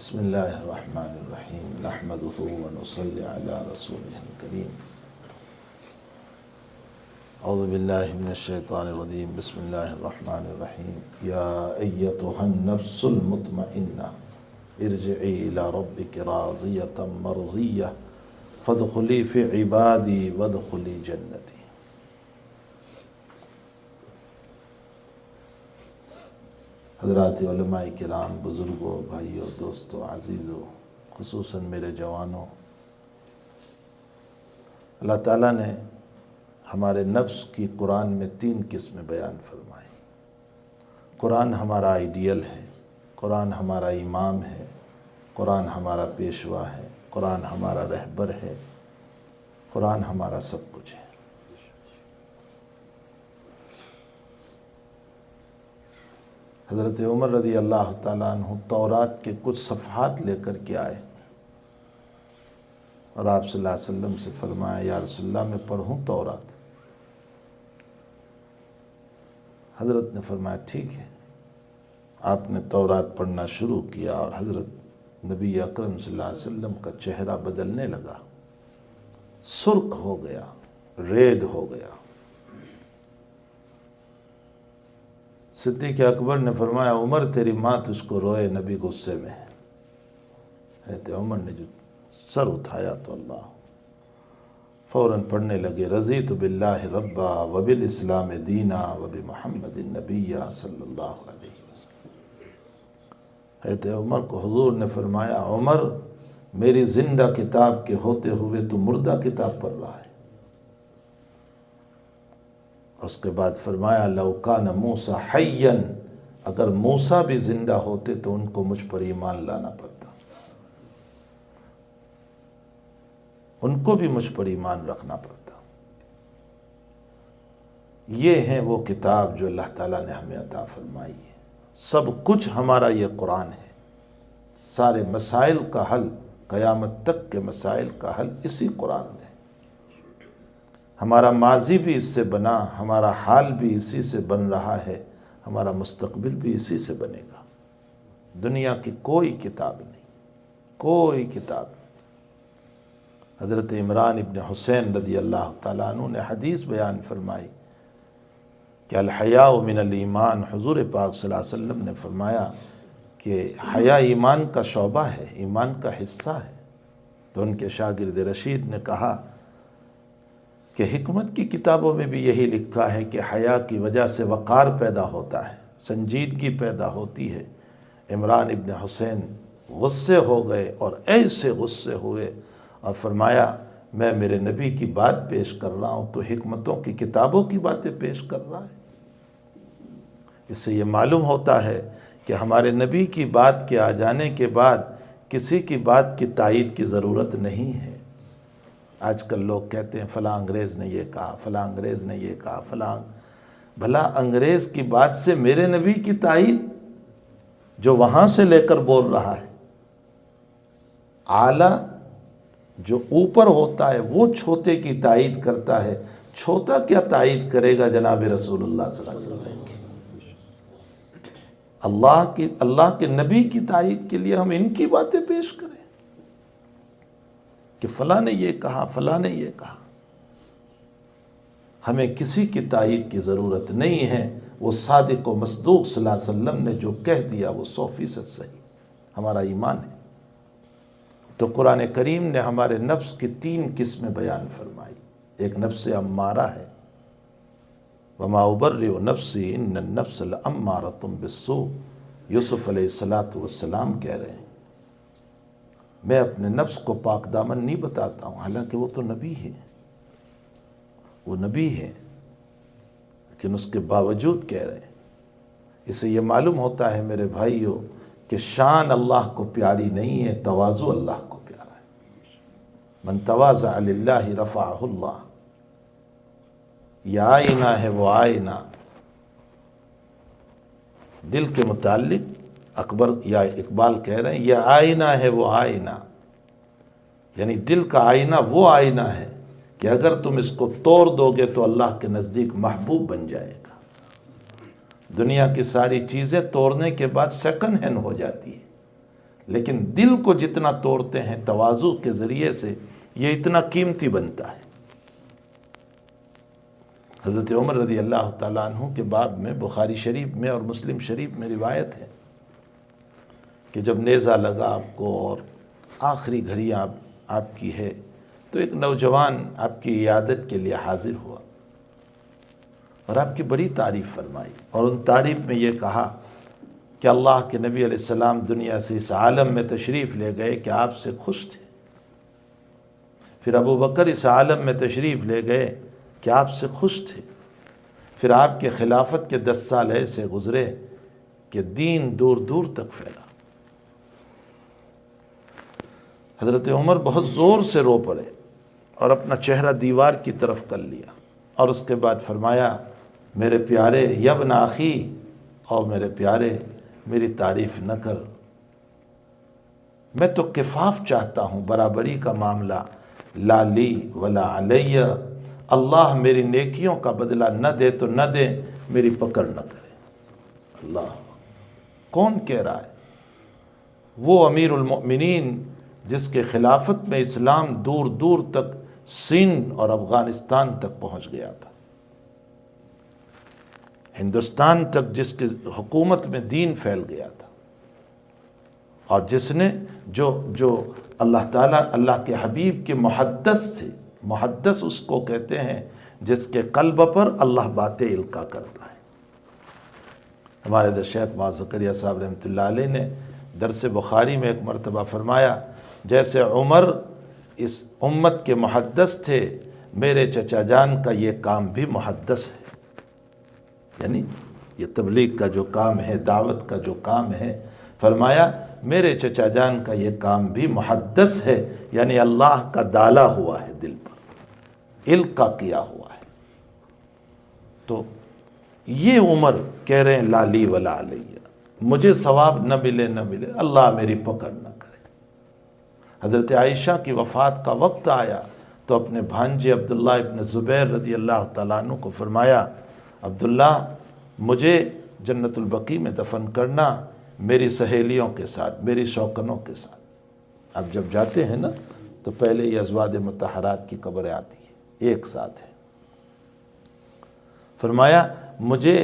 بسم اللہ الرحمن الرحیم نحمدہ ونصلی علی رسولہ الکریم اعوذ باللہ من الشیطان الرجیم بسم اللہ الرحمن الرحیم یا ایتها النفس المطمئنہ ارجعی الی ربک راضیۃ مرضیہ فادخلی فی عبادی وادخلی جنتی۔ حضرات علماء کرام، بزرگوں، بھائیوں، دوستوں، عزیزوں، خصوصاً میرے جوانوں، اللہ تعالیٰ نے ہمارے نفس کی قرآن میں 3 قسمیں بیان فرمائی۔ قرآن ہمارا آئیڈیل ہے، قرآن ہمارا امام ہے، قرآن ہمارا پیشوا ہے، قرآن ہمارا رہبر ہے، قرآن ہمارا سب کچھ ہے۔ حضرت عمر رضی اللہ تعالیٰ عنہ تورات کے کچھ صفحات لے کر کے آئے اور آپ صلی اللہ علیہ وسلم سے فرمایا یا رسول اللہ میں پڑھوں تورات؟ حضرت نے فرمایا ٹھیک ہے۔ آپ نے تورات پڑھنا شروع کیا اور حضرت نبی اکرم صلی اللہ علیہ وسلم کا چہرہ بدلنے لگا، سرخ ہو گیا، ریڈ ہو گیا۔ صدیق اکبر نے فرمایا عمر تیری ماں تجھ کو روئے، نبی غصے میں ہے۔ حضرت عمر نے جو سر اٹھایا تو اللہ فوراً پڑھنے لگے رضیت باللہ ربا وبالاسلام دینا وبمحمد النبی صلی اللہ علیہ وسلم۔ حضرت عمر کو حضور نے فرمایا عمر میری زندہ کتاب کے ہوتے ہوئے تو مردہ کتاب پڑھ رہا ہے۔ اس کے بعد فرمایا لو کان موسیٰ حیاً، اگر موسیٰ بھی زندہ ہوتے تو ان کو مجھ پر ایمان لانا پڑتا، ان کو بھی مجھ پر ایمان رکھنا پڑتا۔ یہ ہے وہ کتاب جو اللہ تعالیٰ نے ہمیں عطا فرمائی ہے۔ سب کچھ ہمارا یہ قرآن ہے۔ سارے مسائل کا حل، قیامت تک کے مسائل کا حل اسی قرآن میں ہے۔ ہمارا ماضی بھی اس سے بنا، ہمارا حال بھی اسی سے بن رہا ہے، ہمارا مستقبل بھی اسی سے بنے گا۔ دنیا کی کوئی کتاب نہیں، کوئی کتاب نہیں۔ حضرت عمران ابن حسین رضی اللہ تعالیٰ عنہ نے حدیث بیان فرمائی کہ الحیاء من الایمان، حضور پاک صلی اللہ علیہ وسلم نے فرمایا کہ حیا ایمان کا شعبہ ہے، ایمان کا حصہ ہے۔ تو ان کے شاگرد رشید نے کہا کہ حکمت کی کتابوں میں بھی یہی لکھا ہے کہ حیا کی وجہ سے وقار پیدا ہوتا ہے، سنجیدگی پیدا ہوتی ہے۔ عمران ابن حسین غصے ہو گئے اور ایسے غصے ہوئے اور فرمایا میں میرے نبی کی بات پیش کر رہا ہوں تو حکمتوں کی کتابوں کی باتیں پیش کر رہا ہے۔ اس سے یہ معلوم ہوتا ہے کہ ہمارے نبی کی بات کے آ جانے کے بعد کسی کی بات کی تائید کی ضرورت نہیں ہے۔ آج کل لوگ کہتے ہیں فلاں انگریز نے یہ کہا، فلاں انگریز نے یہ کہا، فلاں بھلا انگریز کی بات سے میرے نبی کی تائید جو وہاں سے لے کر بول رہا ہے۔ اعلیٰ جو اوپر ہوتا ہے وہ چھوٹے کی تائید کرتا ہے، چھوٹا کیا تائید کرے گا جناب رسول اللہ صلی اللہ علیہ وسلم کی؟ اللہ کے نبی کی تائید کے لیے ہم ان کی باتیں پیش کریں کہ فلاں نے یہ کہا، فلاں نے یہ کہا۔ ہمیں کسی کی تائید کی ضرورت نہیں ہے۔ وہ صادق و مصدوق صلی اللہ علیہ وسلم نے جو کہہ دیا وہ 100% صحیح، ہمارا ایمان ہے۔ تو قرآن کریم نے ہمارے نفس کی 3 قسمیں بیان فرمائی۔ ایک نفس امارہ ہے، وما ابرئ نفسی ان النفس لامارۃ بالسوء، یوسف علیہ السلام کہہ رہے ہیں میں اپنے نفس کو پاک دامن نہیں بتاتا ہوں، حالانکہ وہ تو نبی ہے، وہ نبی ہے، لیکن اس کے باوجود کہہ رہے ہیں۔ اس سے یہ معلوم ہوتا ہے میرے بھائیوں کہ شان اللہ کو پیاری نہیں ہے، تواضع اللہ کو پیارا ہے۔ من تواضع للہ رفعہ اللہ۔ یہ آئینہ ہے وہ آئینہ، دل کے متعلق اکبر یا اقبال کہہ رہے ہیں یہ آئینہ ہے وہ آئینہ، یعنی دل کا آئینہ وہ آئینہ ہے کہ اگر تم اس کو توڑ دو گے تو اللہ کے نزدیک محبوب بن جائے گا۔ دنیا کی ساری چیزیں توڑنے کے بعد سیکنڈ ہینڈ ہو جاتی ہے، لیکن دل کو جتنا توڑتے ہیں تواضع کے ذریعے سے، یہ اتنا قیمتی بنتا ہے۔ حضرت عمر رضی اللہ تعالیٰ عنہ کے باب میں بخاری شریف میں اور مسلم شریف میں روایت ہے کہ جب نیزہ لگا آپ کو اور آخری گھڑی آپ کی ہے، تو ایک نوجوان آپ کی عیادت کے لیے حاضر ہوا اور آپ کی بڑی تعریف فرمائی، اور ان تعریف میں یہ کہا کہ اللہ کے نبی علیہ السلام دنیا سے اس عالم میں تشریف لے گئے کہ آپ سے خوش تھے، پھر ابو بکر اس عالم میں تشریف لے گئے کہ آپ سے خوش تھے، پھر آپ کے خلافت کے 10 سال ایسے گزرے کہ دین دور دور تک پھیلا۔ حضرت عمر بہت زور سے رو پڑے اور اپنا چہرہ دیوار کی طرف کر لیا، اور اس کے بعد فرمایا، میرے پیارے یبن اخی، اور میرے پیارے میری تعریف نہ کر، میں تو کفاف چاہتا ہوں، برابری کا معاملہ، لا لی ولا علی، اللہ میری نیکیوں کا بدلہ نہ دے تو نہ دے، میری پکڑ نہ کرے۔ اللہ، کون کہہ رہا ہے؟ وہ امیر المؤمنین جس کے خلافت میں اسلام دور دور تک سندھ اور افغانستان تک پہنچ گیا تھا، ہندوستان تک جس کی حکومت میں دین پھیل گیا تھا، اور جس نے جو اللہ تعالیٰ، اللہ کے حبیب کے محدث تھے، محدث اس کو کہتے ہیں جس کے قلب پر اللہ باتیں القا کرتا ہے۔ ہمارے حضرت شیخ معاذ زکریا صاحب رحمۃ اللہ علیہ نے درس بخاری میں ایک مرتبہ فرمایا، جیسے عمر اس امت کے محدث تھے، میرے چچا جان کا یہ کام بھی محدث ہے، یعنی یہ تبلیغ کا جو کام ہے، دعوت کا جو کام ہے، فرمایا میرے چچا جان کا یہ کام بھی محدث ہے، یعنی اللہ کا ڈالا ہوا ہے، دل پر القا کیا ہوا ہے۔ تو یہ عمر کہہ رہے ہیں لا لی ولا علی، مجھے ثواب نہ ملے نہ ملے، اللہ میری پکڑ نہ کرے۔ حضرت عائشہ کی وفات کا وقت آیا تو اپنے بھانجے عبداللہ ابن زبیر رضی اللہ تعالیٰ عنہ کو فرمایا، عبداللہ مجھے جنت البقیع میں دفن کرنا، میری سہیلیوں کے ساتھ، میری شوکنوں کے ساتھ۔ اب جب جاتے ہیں نا تو پہلے یہ ازواج مطہرات کی قبریں آتی ہیں، ایک ساتھ ہے۔ فرمایا مجھے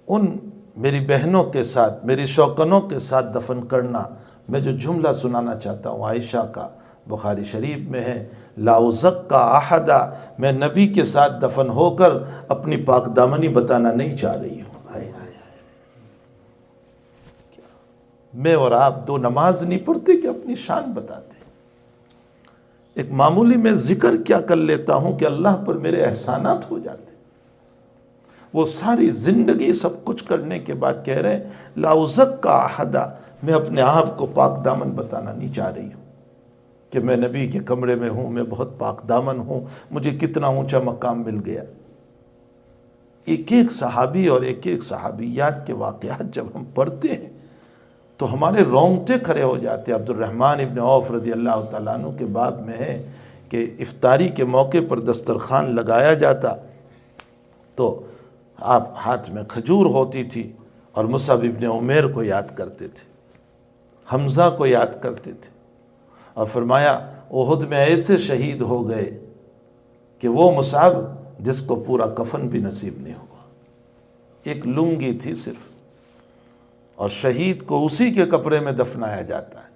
ان میری بہنوں کے ساتھ، میری شوکنوں کے ساتھ دفن کرنا۔ میں جو جملہ سنانا چاہتا ہوں عائشہ کا، بخاری شریف میں ہے، لا ازکا احدا، میں نبی کے ساتھ دفن ہو کر اپنی پاک دامنی بتانا نہیں چاہ رہی ہوں۔ میں اور آپ دو نماز نہیں پڑھتے کہ اپنی شان بتاتے، ایک معمولی میں ذکر کیا کر لیتا ہوں کہ اللہ پر میرے احسانات ہو جاتے۔ وہ ساری زندگی سب کچھ کرنے کے بعد کہہ رہے ہیں لا ازکا احدا، میں اپنے آپ کو پاک دامن بتانا نہیں چاہ رہی ہوں کہ میں نبی کے کمرے میں ہوں، میں بہت پاک دامن ہوں، مجھے کتنا اونچا مقام مل گیا۔ ایک ایک صحابی اور ایک ایک صحابیات کے واقعات جب ہم پڑھتے ہیں تو ہمارے رونگٹے کھڑے ہو جاتے ہیں۔ عبد الرحمن ابن عوف رضی اللہ تعالیٰ عنہ کے باب میں ہے کہ افطاری کے موقع پر دسترخوان لگایا جاتا تو آپ ہاتھ میں کھجور ہوتی تھی، اور مصعب ابن عمیر کو یاد کرتے تھے، حمزہ کو یاد کرتے تھے، اور فرمایا احد میں ایسے شہید ہو گئے کہ وہ مصعب جس کو پورا کفن بھی نصیب نہیں ہوا، ایک لنگی تھی صرف، اور شہید کو اسی کے کپڑے میں دفنایا جاتا ہے،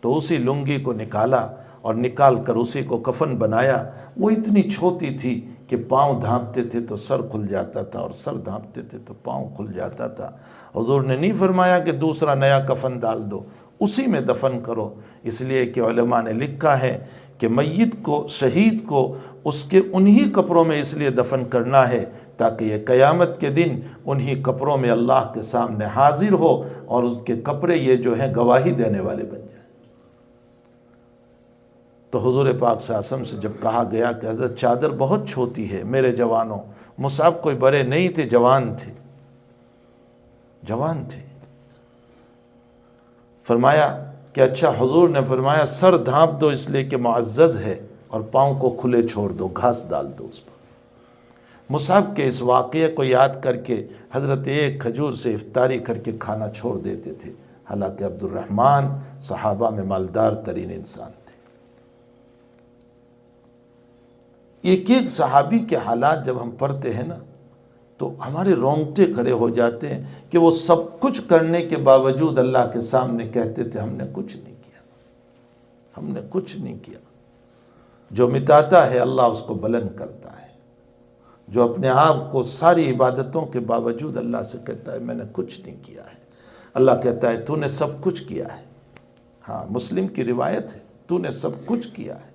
تو اسی لنگی کو نکالا اور نکال کر اسی کو کفن بنایا۔ وہ اتنی چھوٹی تھی کہ پاؤں دھانپتے تھے تو سر کھل جاتا تھا، اور سر دھانپتے تھے تو پاؤں کھل جاتا تھا۔ حضور نے نہیں فرمایا کہ دوسرا نیا کفن ڈال دو، اسی میں دفن کرو، اس لیے کہ علماء نے لکھا ہے کہ میت کو، شہید کو اس کے انہی کپڑوں میں اس لیے دفن کرنا ہے تاکہ یہ قیامت کے دن انہی کپڑوں میں اللہ کے سامنے حاضر ہو، اور اس کے کپڑے یہ جو ہیں گواہی دینے والے بن جائیں۔ تو حضور پاک صلی اللہ علیہ وسلم سے جب کہا گیا کہ حضرت چادر بہت چھوٹی ہے میرے جوانوں، مصعب کوئی بڑے نہیں تھے، جوان تھے، جوان تھے، فرمایا کہ اچھا، حضور نے فرمایا سر دھانپ دو اس لیے کہ معزز ہے، اور پاؤں کو کھلے چھوڑ دو، گھاس ڈال دو اس پر۔ مصعب کے اس واقعے کو یاد کر کے حضرت ایک کھجور سے افطاری کر کے کھانا چھوڑ دیتے تھے۔ حالانکہ عبد الرحمن صحابہ میں مالدار ترین انسان تھے۔ ایک ایک صحابی کے حالات جب ہم پڑھتے ہیں نا تو ہمارے رونگٹے کھڑے ہو جاتے ہیں کہ وہ سب کچھ کرنے کے باوجود اللہ کے سامنے کہتے تھے ہم نے کچھ نہیں کیا، ہم نے کچھ نہیں کیا۔ جو مٹاتا ہے اللہ اس کو بلند کرتا ہے، جو اپنے آپ کو ساری عبادتوں کے باوجود اللہ سے کہتا ہے میں نے کچھ نہیں کیا ہے، اللہ کہتا ہے تو نے سب کچھ کیا ہے۔ ہاں، مسلم کی روایت ہے، تو نے سب کچھ کیا ہے،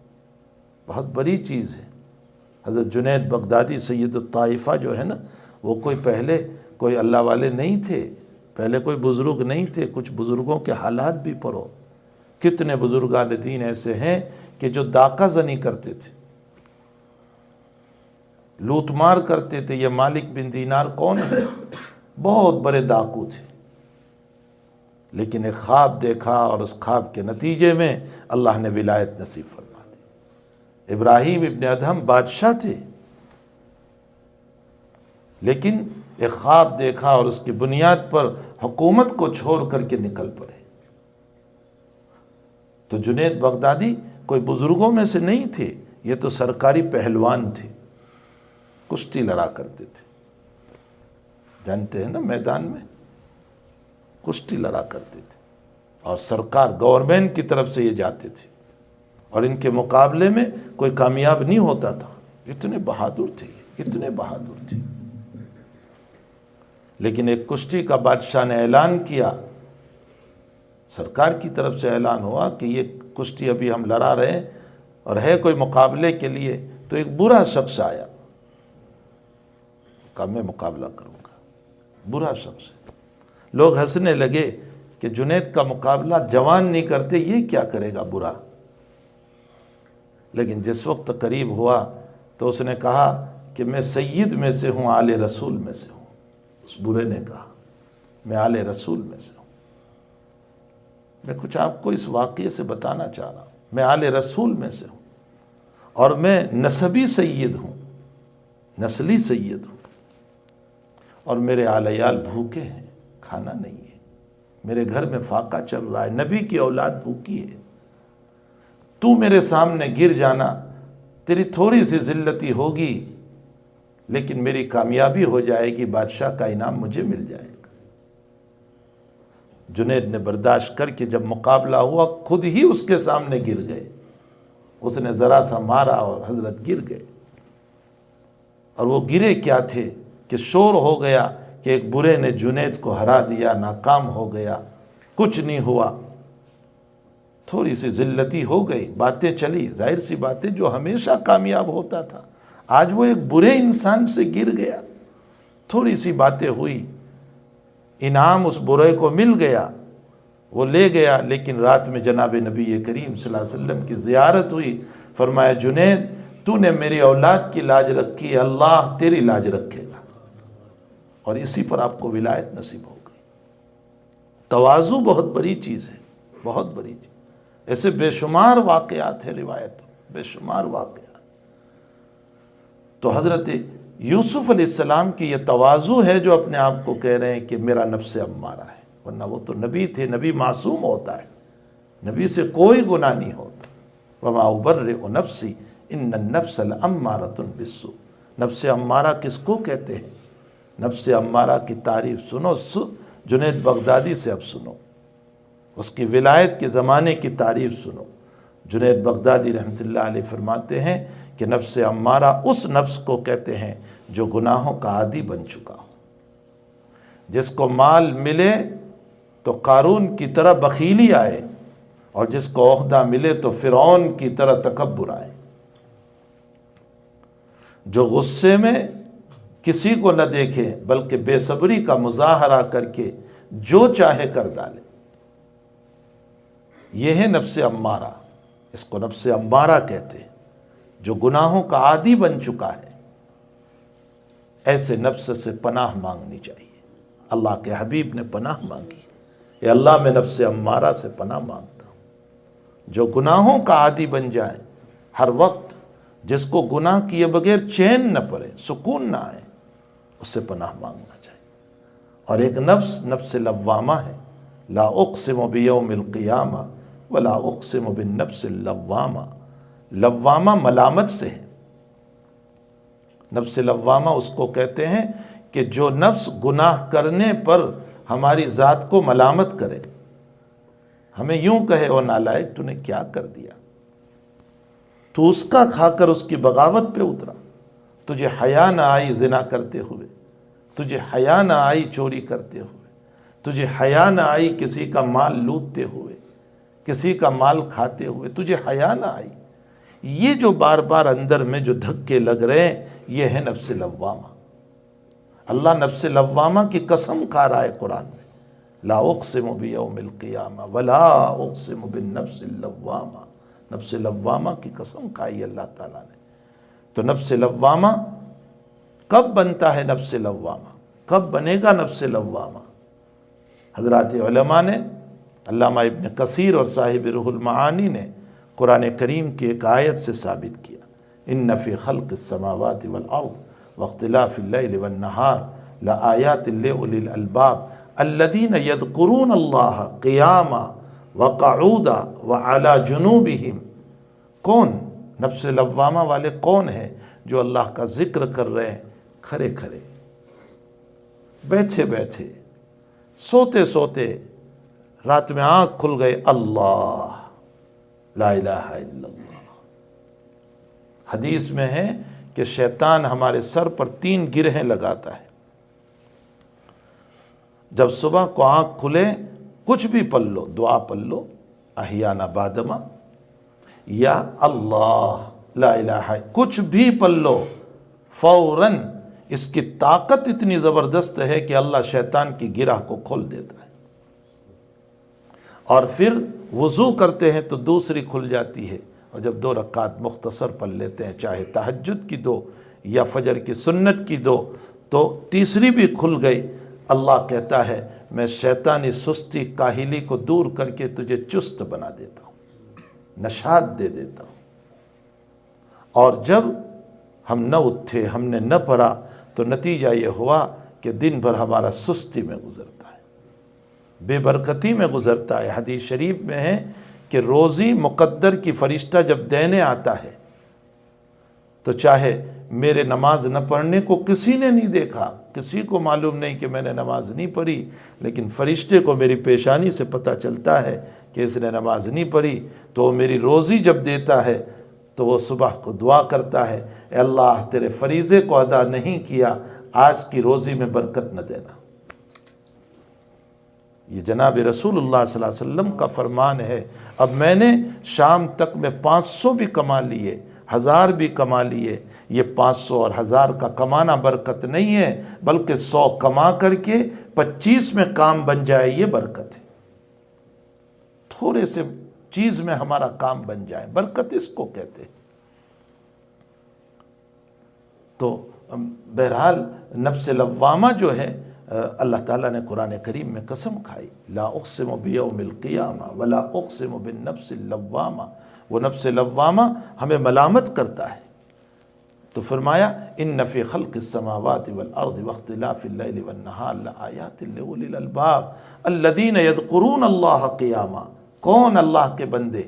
بہت بڑی چیز ہے۔ حضرت جنید بغدادی سید الطائفہ جو ہے نا، وہ پہلے کوئی اللہ والے نہیں تھے، پہلے کوئی بزرگ نہیں تھے۔ کچھ بزرگوں کے حالات بھی پڑھو، کتنے بزرگان دین ایسے ہیں کہ جو داقہ زنی کرتے تھے، لوٹ مار کرتے تھے۔ یہ مالک بن دینار کون ہے؟ بہت بڑے ڈاکو تھے، لیکن ایک خواب دیکھا اور اس خواب کے نتیجے میں اللہ نے ولایت نصیب فرما دی۔ ابراہیم ابن ادہم بادشاہ تھے، لیکن ایک خواب دیکھا اور اس کی بنیاد پر حکومت کو چھوڑ کر کے نکل پڑے۔ تو جنید بغدادی کوئی بزرگوں میں سے نہیں تھے، یہ تو سرکاری پہلوان تھے، کشتی لڑا کرتے تھے، جانتے ہیں نا، میدان میں کشتی لڑا کرتے تھے، اور سرکار گورنمنٹ کی طرف سے یہ جاتے تھے، اور ان کے مقابلے میں کوئی کامیاب نہیں ہوتا تھا۔ اتنے بہادر تھے، اتنے بہادر تھے۔ لیکن ایک کشتی کا بادشاہ نے اعلان کیا، سرکار کی طرف سے اعلان ہوا کہ یہ کشتی ابھی ہم لڑا رہے ہیں اور ہے کوئی مقابلے کے لیے، تو ایک برا شخص آیا، کہا میں مقابلہ کروں گا۔ برا شخص ہے۔ لوگ ہنسنے لگے کہ جنید کا مقابلہ جوان نہیں کرتے، یہ کیا کرے گا برا۔ لیکن جس وقت قریب ہوا تو اس نے کہا کہ میں سید میں سے ہوں، آل رسول میں سے ہوں۔ اس برے نے کہا میں آل رسول میں سے ہوں۔ میں کچھ آپ کو اس واقعے سے بتانا چاہ رہا ہوں، میں آل رسول میں سے ہوں، اور میں نسبی سید ہوں، نسلی سید ہوں، اور میرے آل عیال بھوکے ہیں، کھانا نہیں ہے، میرے گھر میں فاقہ چل رہا ہے، نبی کی اولاد بھوکی ہے۔ تو میرے سامنے گر جانا، تیری تھوڑی سی ذلتی ہوگی، لیکن میری کامیابی ہو جائے گی، بادشاہ کا انعام مجھے مل جائے گا۔ جنید نے برداشت کر کے جب مقابلہ ہوا، خود ہی اس کے سامنے گر گئے۔ اس نے ذرا سا مارا اور حضرت گر گئے۔ اور وہ گرے کیا تھے کہ شور ہو گیا کہ ایک برے نے جنید کو ہرا دیا، ناکام ہو گیا، کچھ نہیں ہوا۔ تھوڑی سی ذلتی ہو گئی، باتیں چلی، ظاہر سی باتیں، جو ہمیشہ کامیاب ہوتا تھا آج وہ ایک برے انسان سے گر گیا۔ تھوڑی سی باتیں ہوئی، انعام اس برے کو مل گیا، وہ لے گیا۔ لیکن رات میں جناب نبی کریم صلی اللہ علیہ وسلم کی زیارت ہوئی، فرمایا جنید تو نے میری اولاد کی لاج رکھی ہے، اللہ تیری لاج رکھے گا، اور اسی پر آپ کو ولایت نصیب ہو گئی۔ تواضع بہت بڑی چیز ہے، بہت بڑی چیز۔ ایسے بے شمار واقعات ہیں روایتوں، بے شمار واقعات۔ تو حضرت یوسف علیہ السلام کی یہ تواضع ہے جو اپنے آپ کو کہہ رہے ہیں کہ میرا نفس امارہ ہے، ورنہ وہ تو نبی تھے، نبی معصوم ہوتا ہے، نبی سے کوئی گناہ نہیں ہوتا۔ وَمَا أُبَرِّئُ نَفْسِي إِنَّ النَّفْسَ لَأَمَّارَةٌ بِالسُّوءِ۔ نفس امارہ کس کو کہتے ہیں؟ نفس امارہ کی تعریف سنو، جنید بغدادی سے اب سنو، اس کی ولایت کے زمانے کی تعریف سنو۔ جنید بغدادی رحمۃ اللہ علیہ فرماتے ہیں کہ نفس امارہ اس نفس کو کہتے ہیں جو گناہوں کا عادی بن چکا ہو، جس کو مال ملے تو قارون کی طرح بخیلی آئے، اور جس کو عہدہ ملے تو فرعون کی طرح تکبر آئے، جو غصے میں کسی کو نہ دیکھے بلکہ بے صبری کا مظاہرہ کر کے جو چاہے کر ڈالے۔ یہ ہے نفس امارہ، اس کو نفس امارہ کہتے ہیں، جو گناہوں کا عادی بن چکا ہے۔ ایسے نفس سے پناہ مانگنی چاہیے۔ اللہ کے حبیب نے پناہ مانگی، اے اللہ میں نفس امارہ سے پناہ مانگتا ہوں، جو گناہوں کا عادی بن جائے، ہر وقت جس کو گناہ کیے بغیر چین نہ پڑے، سکون نہ آئے، اس سے پناہ مانگنا چاہیے۔ اور ایک نفس نفس لوامہ ہے، لا اقسم بیوم القیامہ ولا اقسم بالنفس اللوامہ۔ لوامہ ملامت سے ہے، نفس لوامہ اس کو کہتے ہیں کہ جو نفس گناہ کرنے پر ہماری ذات کو ملامت کرے، ہمیں یوں کہے او نالائق تو نے کیا کر دیا، تو اس کا کھا کر اس کی بغاوت پہ اترا، تجھے حیا نہ آئی زنا کرتے ہوئے، تجھے حیا نہ آئی چوری کرتے ہوئے، تجھے حیا نہ آئی کسی کا مال لوٹتے ہوئے، کسی کا مال کھاتے ہوئے، تجھے حیا نہ آئی۔ یہ جو بار بار اندر میں جو دھکے لگ رہے ہیں یہ ہے نفس لوامہ۔ اللہ نفس لوامہ کی قسم کھا رہا ہے قرآن میں، لا اقسم بیوم القیامہ ولا اقسم بالنفس اللوامہ۔ نفس لوامہ کی قسم کھائی اللہ تعالیٰ نے۔ تو نفس لوامہ کب بنتا ہے؟ نفس لوامہ کب بنے گا؟ نفس لوامہ حضرات علماء نے، علامہ ابن کثیر اور صاحب روح المعانی نے قرآن کریم کی ایک آیت سے ثابت کیا، ان فی خلق السماوات والارض واختلاف اللیل والنہار لآیات لأولی الالباب الذین یذکرون اللہ قیاما وقعودا وعلی جنوبہم۔ کون نفس لوامہ والے کون ہیں؟ جو اللہ کا ذکر کر رہے ہیں کھڑے کھڑے، بیٹھے بیٹھے، سوتے سوتے، رات میں آنکھ کھل گئے، اللہ لا الہ الا اللہ۔ حدیث میں ہے کہ شیطان ہمارے سر پر 3 گرہیں لگاتا ہے، جب صبح کو آنکھ کھلے کچھ بھی پڑھ لو، دعا پڑھ لو احیانا بادما یا اللہ لا الہ، کچھ بھی پڑھ لو، فوراً اس کی طاقت اتنی زبردست ہے کہ اللہ شیطان کی گرہ کو کھول دیتا ہے، اور پھر وضو کرتے ہیں تو دوسری کھل جاتی ہے، اور جب 2 رکعت مختصر پڑھ لیتے ہیں، چاہے تہجد کی 2 یا فجر کی سنت کی 2، تو تیسری بھی کھل گئی۔ اللہ کہتا ہے میں شیطانی سستی کاہلی کو دور کر کے تجھے چست بنا دیتا ہوں، نشاط دے دیتا ہوں۔ اور جب ہم نہ اٹھے، ہم نے نہ پڑھا، تو نتیجہ یہ ہوا کہ دن بھر ہمارا سستی میں گزرتا ہے، بے برکتی میں گزرتا ہے۔ حدیث شریف میں ہے کہ روزی مقدر کی فرشتہ جب دینے آتا ہے تو چاہے میرے نماز نہ پڑھنے کو کسی نے نہیں دیکھا، کسی کو معلوم نہیں کہ میں نے نماز نہیں پڑھی، لیکن فرشتے کو میری پیشانی سے پتہ چلتا ہے کہ اس نے نماز نہیں پڑھی، تو وہ میری روزی جب دیتا ہے تو وہ صبح کو دعا کرتا ہے، اے اللہ تیرے فریضے کو ادا نہیں کیا، آج کی روزی میں برکت نہ دینا۔ یہ جناب رسول اللہ صلی اللہ علیہ وسلم کا فرمان ہے۔ اب میں نے شام تک میں 500 بھی کما لیے، 1000 بھی کما لیے، یہ 500 اور 1000 کا کمانا برکت نہیں ہے، بلکہ 100 کما کر کے 25 میں کام بن جائے، یہ برکت ہے۔ تھوڑے سے چیز میں ہمارا کام بن جائے، برکت اس کو کہتے ہیں۔ تو بہرحال نفس لوامہ جو ہے، اللہ تعالیٰ نے قرآن کریم میں قسم کھائی، لا اقسم بیوم القیامہ ولا اقسم بالنفس اللوامہ۔ وہ نفس لوامہ ہمیں ملامت کرتا ہے، تو فرمایا ان فی خلق السماوات والارض واختلاف اللیل والنہار لآیات لأولی الالباب الذین یذکرون اللہ قیاما۔ کون اللہ کے بندے؟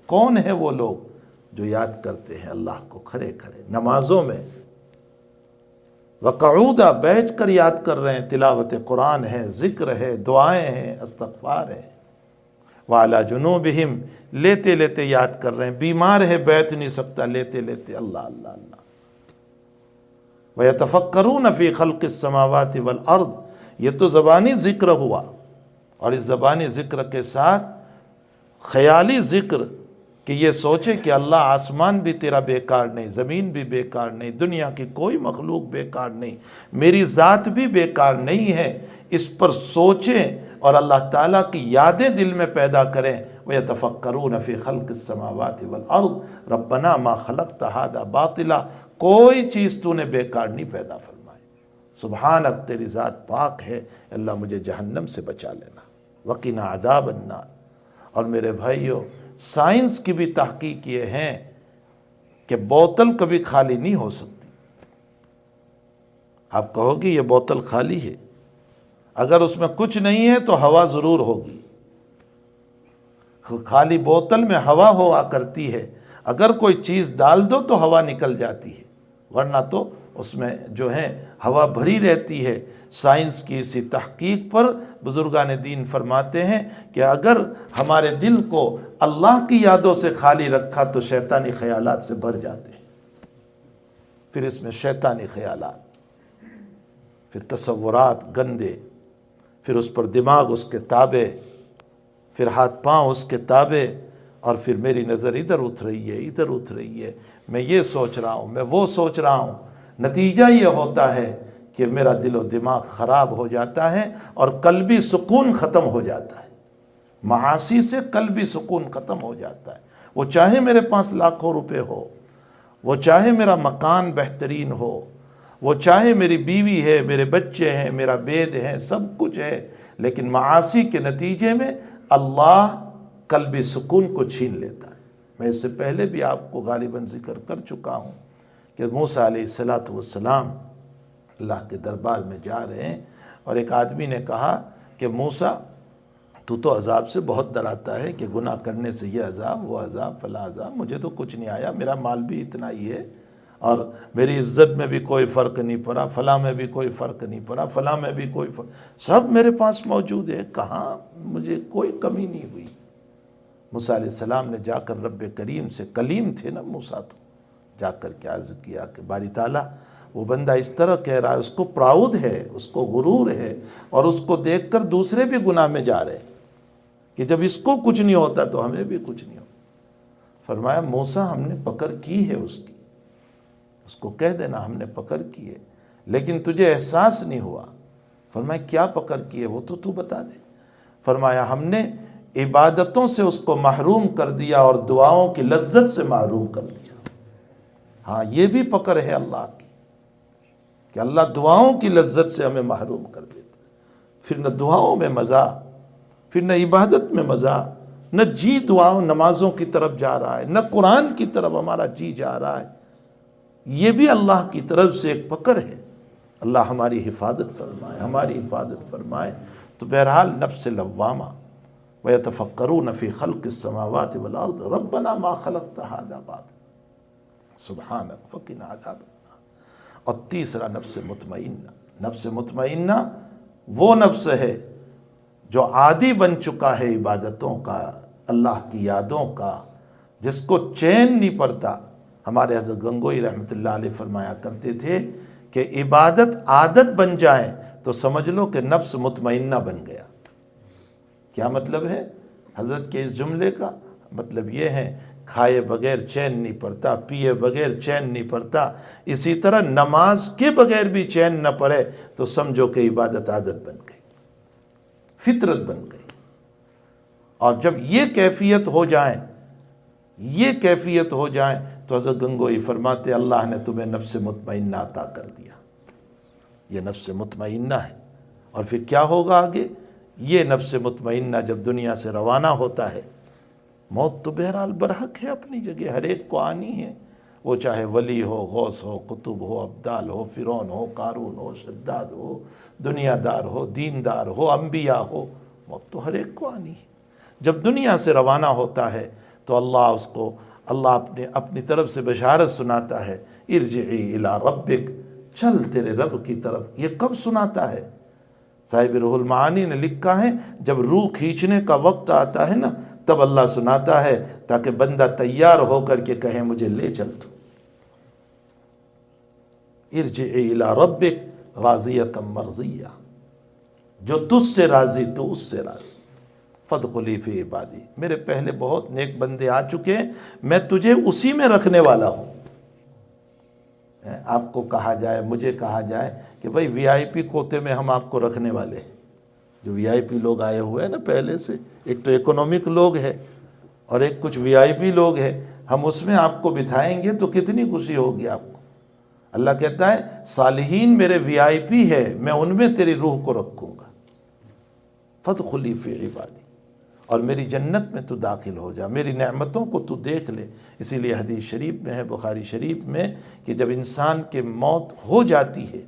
کون ہیں وہ لوگ جو یاد کرتے ہیں اللہ کو کھڑے کھڑے نمازوں میں، وقعودا بیٹھ کر یاد کر رہے ہیں، تلاوت قرآن ہے، ذکر ہے، دعائیں ہیں، استغفار ہے، وعلی جنوبہم لیتے لیتے یاد کر رہے ہیں، بیمار ہے بیٹھ نہیں سکتا، لیتے لیتے اللہ اللہ اللہ۔ وَيَتَفَكَّرُونَ فِي خَلْقِ السَّمَاوَاتِ وَالْأَرْضِ، یہ تو زبانی ذکر ہوا، اور اس زبانی ذکر کے ساتھ خیالی ذکر کہ یہ سوچے کہ اللہ آسمان بھی تیرا بیکار نہیں، زمین بھی بیکار نہیں، دنیا کی کوئی مخلوق بیکار نہیں، میری ذات بھی بیکار نہیں ہے، اس پر سوچیں اور اللہ تعالیٰ کی یادیں دل میں پیدا کریں۔ وَيَتَفَكَّرُونَ فِي خَلْقِ السَّمَاوَاتِ وَالْأَرْضِ رَبَّنَا مَا خَلَقْتَ هَذَا بَاطِلًا، کوئی چیز تو نے بیکار نہیں پیدا فرمائی، سبحانک تیری ذات پاک ہے، اللہ مجھے جہنم سے بچا لینا، وَقِنَا عَذَابَ النَّارِ۔ اور میرے بھائیو، سائنس کی بھی تحقیق یہ ہیں کہ بوتل کبھی خالی نہیں ہو سکتی۔ آپ کہو گی یہ بوتل خالی ہے، اگر اس میں کچھ نہیں ہے تو ہوا ضرور ہوگی، خالی بوتل میں ہوا ہوا کرتی ہے، اگر کوئی چیز ڈال دو تو ہوا نکل جاتی ہے، ورنہ تو اس میں جو ہے ہوا بھری رہتی ہے۔ سائنس کی اسی تحقیق پر بزرگان دین فرماتے ہیں کہ اگر ہمارے دل کو اللہ کی یادوں سے خالی رکھا تو شیطانی خیالات سے بھر جاتے ہیں۔ پھر اس میں شیطانی خیالات، پھر تصورات گندے، پھر اس پر دماغ اس کے تابع، پھر ہاتھ پاؤں اس کے تابع، اور پھر میری نظر ادھر اٹھ رہی ہے، ادھر اٹھ رہی ہے، میں یہ سوچ رہا ہوں، میں وہ سوچ رہا ہوں۔ نتیجہ یہ ہوتا ہے کہ میرا دل و دماغ خراب ہو جاتا ہے اور قلبی سکون ختم ہو جاتا ہے۔ معاصی سے قلبی سکون ختم ہو جاتا ہے۔ وہ چاہے میرے پاس لاکھوں روپے ہو، وہ چاہے میرا مکان بہترین ہو، وہ چاہے میری بیوی ہے، میرے بچے ہیں، میرا بید ہے، سب کچھ ہے، لیکن معاصی کے نتیجے میں اللہ قلبی سکون کو چھین لیتا ہے۔ میں اس سے پہلے بھی آپ کو غالباً ذکر کر چکا ہوں کہ موسیٰ علیہ السلام اللہ کے دربار میں جا رہے ہیں، اور ایک آدمی نے کہا کہ موسیٰ تو عذاب سے بہت ڈراتا ہے کہ گناہ کرنے سے یہ عذاب، وہ عذاب، فلاں عذاب، مجھے تو کچھ نہیں آیا، میرا مال بھی اتنا ہی ہے، اور میری عزت میں بھی کوئی فرق نہیں پڑا، فلاں میں بھی کوئی فرق نہیں پڑا، فلاں میں بھی کوئی فرق، سب میرے پاس موجود ہے، کہاں مجھے کوئی کمی نہیں ہوئی۔ موسیٰ علیہ السلام نے جا کر رب کریم سے، کلیم تھے نا موسیٰ، تو جا کر کے عرض کیا کہ باری تعالیٰ، وہ بندہ اس طرح کہہ رہا ہے، اس کو پراؤڈ ہے، اس کو غرور ہے، اور اس کو دیکھ کر دوسرے بھی گناہ میں جا رہے ہیں کہ جب اس کو کچھ نہیں ہوتا تو ہمیں بھی کچھ نہیں ہوتا۔ فرمایا موسیٰ ہم نے پکڑ کی ہے اس کی، اس کو کہہ دینا ہم نے پکڑ کی ہے، لیکن تجھے احساس نہیں ہوا۔ فرمایا کیا پکڑ کی ہے، وہ تو بتا دے۔ فرمایا ہم نے عبادتوں سے اس کو محروم کر دیا اور دعاؤں کی لذت سے محروم کر دیا۔ ہاں یہ بھی پکڑ ہے اللہ کی کہ اللہ دعاؤں کی لذت سے ہمیں محروم کر دیتا، پھر نہ دعاؤں میں مزہ، پھر نہ عبادت میں مزہ، نہ جی دعاؤں نمازوں کی طرف جا رہا ہے، نہ قرآن کی طرف ہمارا جی جا رہا ہے۔ یہ بھی اللہ کی طرف سے ایک پکڑ ہے۔ اللہ ہماری حفاظت فرمائے، ہماری حفاظت فرمائے۔ تو بہرحال نفس لوامہ، وَيَتَفَكَّرُونَ فِي خَلْقِ السَّمَاوَاتِ وَالْأَرْضِ رَبَّنَا مَا خَلَقْتَ هَذَا بَاطِلًا سُبْحَانَكَ وَقِنَا عَذَابَ النَّارِ۔ اور تیسرا نفس مطمئنہ۔ نفس مطمئنہ وہ نفس ہے جو عادی بن چکا ہے عبادتوں کا، اللہ کی یادوں کا، جس کو چین نہیں پڑتا۔ ہمارے حضرت گنگوئی رحمۃ اللہ علیہ فرمایا کرتے تھے کہ عبادت عادت بن جائے تو سمجھ لو کہ نفس مطمئنہ بن گیا۔ کیا مطلب ہے حضرت کے اس جملے کا؟ مطلب یہ ہے کھائے بغیر چین نہیں پڑتا، پیے بغیر چین نہیں پڑتا، اسی طرح نماز کے بغیر بھی چین نہ پڑے تو سمجھو کہ عبادت عادت بن گئی، فطرت بن گئی۔ اور جب یہ کیفیت ہو جائیں، یہ کیفیت ہو جائیں تو حضرت گنگوئی فرماتے اللہ نے تمہیں نفس مطمئنہ عطا کر دیا۔ یہ نفس مطمئنہ ہے۔ اور پھر کیا ہوگا آگے؟ یہ نفس مطمئنہ جب دنیا سے روانہ ہوتا ہے، موت تو بہرحال برحق ہے اپنی جگہ، ہر ایک کو آنی ہے، وہ چاہے ولی ہو، غوث ہو، قطب ہو، ابدال ہو، فرعون ہو، قارون ہو، شداد ہو، دنیا دار ہو، دیندار ہو، انبیاء ہو، موت تو ہر ایک کو آنی ہے۔ جب دنیا سے روانہ ہوتا ہے تو اللہ اپنی طرف سے بشارت سناتا ہے، ارجعی الی ربک، چل تیرے رب کی طرف۔ یہ کب سناتا ہے؟ صاحب روح المعانی نے لکھا ہے جب روح کھینچنے کا وقت آتا ہے نا، تب اللہ سناتا ہے تاکہ بندہ تیار ہو کر کے کہے مجھے لے چل تو۔ ارجعی الی ربک راضیۃ مرضیہ، جو تجھ سے راضی تو اس سے راضی۔ فادخلی فی عبادی، میرے پہلے بہت نیک بندے آ چکے ہیں، میں تجھے اسی میں رکھنے والا ہوں۔ آپ کو کہا جائے، مجھے کہا جائے کہ بھائی وی آئی پی کوتے میں ہم آپ کو رکھنے والے ہیں۔ جو وی آئی پی لوگ آئے ہوئے ہیں نا پہلے سے، ایک تو اکنومک لوگ ہیں اور ایک کچھ وی آئی پی لوگ ہیں، ہم اس میں آپ کو بٹھائیں گے تو کتنی خوشی ہوگی آپ کو۔ اللہ کہتا ہے صالحین میرے وی آئی پی ہے، میں ان میں تیری روح کو رکھوں گا۔ فادخلی فی عبادی، اور میری جنت میں تو داخل ہو جا، میری نعمتوں کو تو دیکھ لے۔ اسی لیے حدیث شریف میں ہے، بخاری شریف میں، کہ جب انسان کے موت ہو جاتی ہے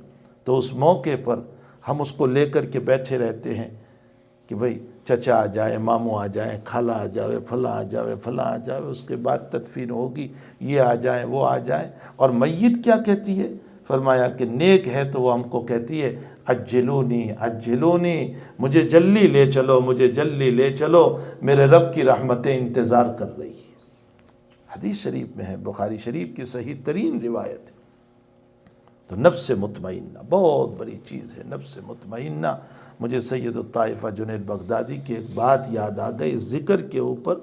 تو اس موقع پر ہم اس کو لے کر کے بیٹھے رہتے ہیں کہ بھئی چچا آ جائے، ماموں آ جائیں، خالہ آ جائے، فلاں آ جائے، فلاں آ جائے، اس کے بعد تدفین ہوگی، یہ آ جائیں، وہ آ جائیں۔ اور میت کیا کہتی ہے؟ فرمایا کہ نیک ہے تو وہ ہم کو کہتی ہے عجلونی عجلونی، مجھے جلدی لے چلو، مجھے جلدی لے چلو، میرے رب کی رحمتیں انتظار کر رہی ہیں۔ حدیث شریف میں ہے، بخاری شریف کی صحیح ترین روایت ہے۔ تو نفس مطمئنہ بہت بڑی چیز ہے، نفس مطمئنہ۔ مجھے سید الطائفہ جنید بغدادی کی ایک بات یاد آ گئی ذکر کے اوپر۔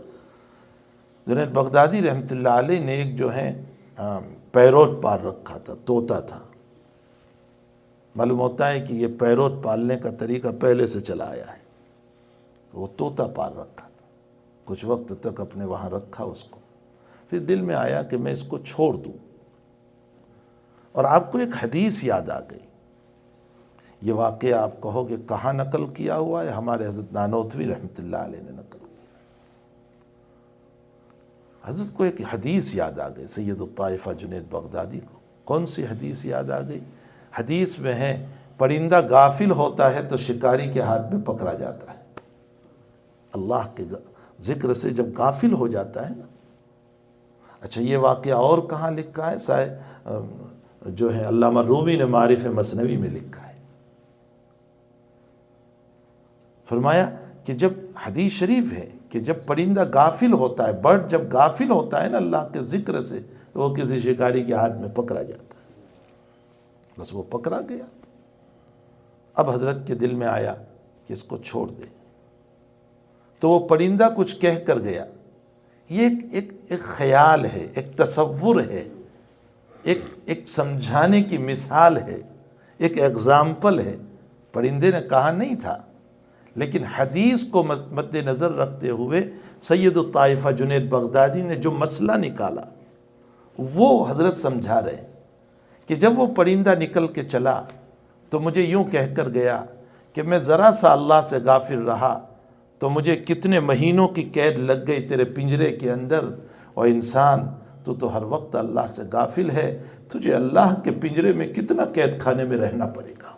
جنید بغدادی رحمۃ اللہ علیہ نے ایک جو ہے پیروٹ پال رکھا تھا، طوطا تھا۔ معلوم ہوتا ہے کہ یہ پیروٹ پالنے کا طریقہ پہلے سے چلا آیا ہے۔ وہ طوطا پال رکھا تھا، کچھ وقت تک اپنے وہاں رکھا اس کو، پھر دل میں آیا کہ میں اس کو چھوڑ دوں۔ اور آپ کو ایک حدیث یاد آ گئی۔ یہ واقعہ آپ کہو کہ کہاں نقل کیا ہوا ہے؟ ہمارے حضرت نانوتوی رحمۃ اللہ علیہ نے نقل کیا۔ حضرت کو ایک حدیث یاد آ گئی، سید الطائفہ جنید بغدادی کو۔ کون سی حدیث یاد آ گئی؟ حدیث میں ہے پرندہ غافل ہوتا ہے تو شکاری کے ہاتھ میں پکڑا جاتا ہے۔ اللہ کے ذکر سے جب غافل ہو جاتا ہے نا۔ اچھا یہ واقعہ اور کہاں لکھا ہے؟ جو ہے علامہ رومی نے معارف مثنوی میں لکھا ہے۔ فرمایا کہ جب حدیث شریف ہے کہ جب پرندہ غافل ہوتا ہے، برڈ جب غافل ہوتا ہے نا اللہ کے ذکر سے، تو وہ کسی شکاری کے ہاتھ میں پکڑا جاتا ہے۔ بس وہ پکڑا گیا۔ اب حضرت کے دل میں آیا کہ اس کو چھوڑ دے، تو وہ پرندہ کچھ کہہ کر گیا۔ یہ ایک خیال ہے، ایک تصور ہے، ایک سمجھانے کی مثال ہے، ایک ایگزامپل ہے۔ پرندے نے کہا نہیں تھا، لیکن حدیث کو مد نظر رکھتے ہوئے سید الطائفہ جنید بغدادی نے جو مسئلہ نکالا وہ حضرت سمجھا رہے ہیں کہ جب وہ پرندہ نکل کے چلا تو مجھے یوں کہہ کر گیا کہ میں ذرا سا اللہ سے غافل رہا تو مجھے کتنے مہینوں کی قید لگ گئی تیرے پنجرے کے اندر۔ اور انسان تو ہر وقت اللہ سے غافل ہے، تجھے اللہ کے پنجرے میں کتنا قید خانے میں رہنا پڑے گا۔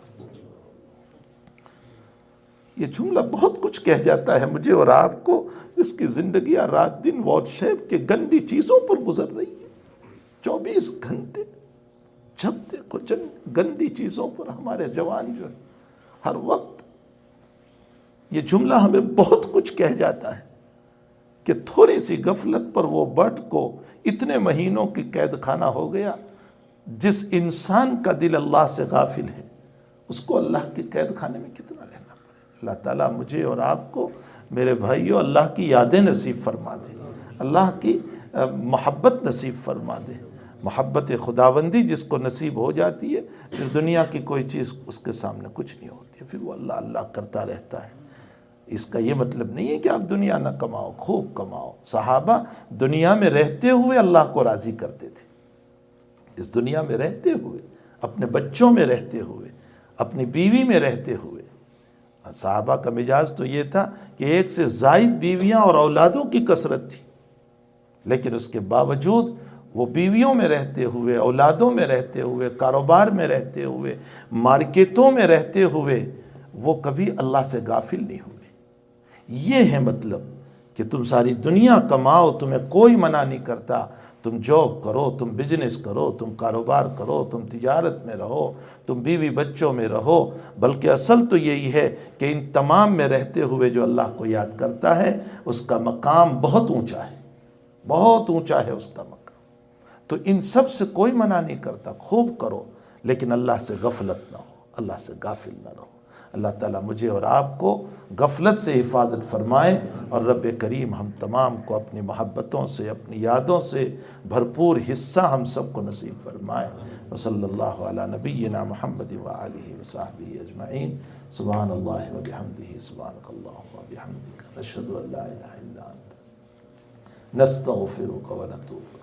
یہ جملہ بہت کچھ کہہ جاتا ہے مجھے اور آپ کو، جس کی زندگی رات دن واٹس ایپ کے گندی چیزوں پر گزر رہی ہے۔ 24 گھنٹے جب دیکھو گندی چیزوں پر ہمارے جوان جو ہے ہر وقت۔ یہ جملہ ہمیں بہت کچھ کہہ جاتا ہے کہ تھوڑی سی غفلت پر وہ برڈ کو اتنے مہینوں کی قید خانہ ہو گیا۔ جس انسان کا دل اللہ سے غافل ہے اس کو اللہ کے قید خانے میں کتنا رہنا پڑے۔ اللہ تعالیٰ مجھے اور آپ کو، میرے بھائیوں، اللہ کی یادیں نصیب فرما دے، اللہ کی محبت نصیب فرما دے۔ محبت خداوندی جس کو نصیب ہو جاتی ہے، پھر دنیا کی کوئی چیز اس کے سامنے کچھ نہیں ہوتی ہے، پھر وہ اللہ اللہ کرتا رہتا ہے۔ اس کا یہ مطلب نہیں ہے کہ آپ دنیا نہ کماؤ، خوب کماؤ۔ صحابہ دنیا میں رہتے ہوئے اللہ کو راضی کرتے تھے۔ اس دنیا میں رہتے ہوئے، اپنے بچوں میں رہتے ہوئے، اپنی بیوی میں رہتے ہوئے۔ صحابہ کا مزاج تو یہ تھا کہ ایک سے زائد بیویاں اور اولادوں کی کثرت تھی، لیکن اس کے باوجود وہ بیویوں میں رہتے ہوئے، اولادوں میں رہتے ہوئے، کاروبار میں رہتے ہوئے، مارکیٹوں میں رہتے ہوئے، وہ کبھی اللہ سے غافل نہیں ہوئے۔ یہ ہے مطلب کہ تم ساری دنیا کماؤ، تمہیں کوئی منع نہیں کرتا، تم جاب کرو، تم بزنس کرو، تم کاروبار کرو، تم تجارت میں رہو، تم بیوی بچوں میں رہو، بلکہ اصل تو یہی ہے کہ ان تمام میں رہتے ہوئے جو اللہ کو یاد کرتا ہے اس کا مقام بہت اونچا ہے، بہت اونچا ہے اس کا مقام۔ تو ان سب سے کوئی منع نہیں کرتا، خوب کرو، لیکن اللہ سے غفلت نہ ہو، اللہ سے غافل نہ رہو۔ اللہ تعالیٰ مجھے اور آپ کو غفلت سے حفاظت فرمائے، اور رب کریم ہم تمام کو اپنی محبتوں سے، اپنی یادوں سے بھرپور حصہ ہم سب کو نصیب فرمائے۔ وصلی اللہ علی نبینا محمد وآلہ وصحبہ اجمعین۔ سبحان اللہ وبحمدہ، سبحانک اللہم وبحمدک، نشہد ان لا الہ الا انت، نستغفرک ونتوب۔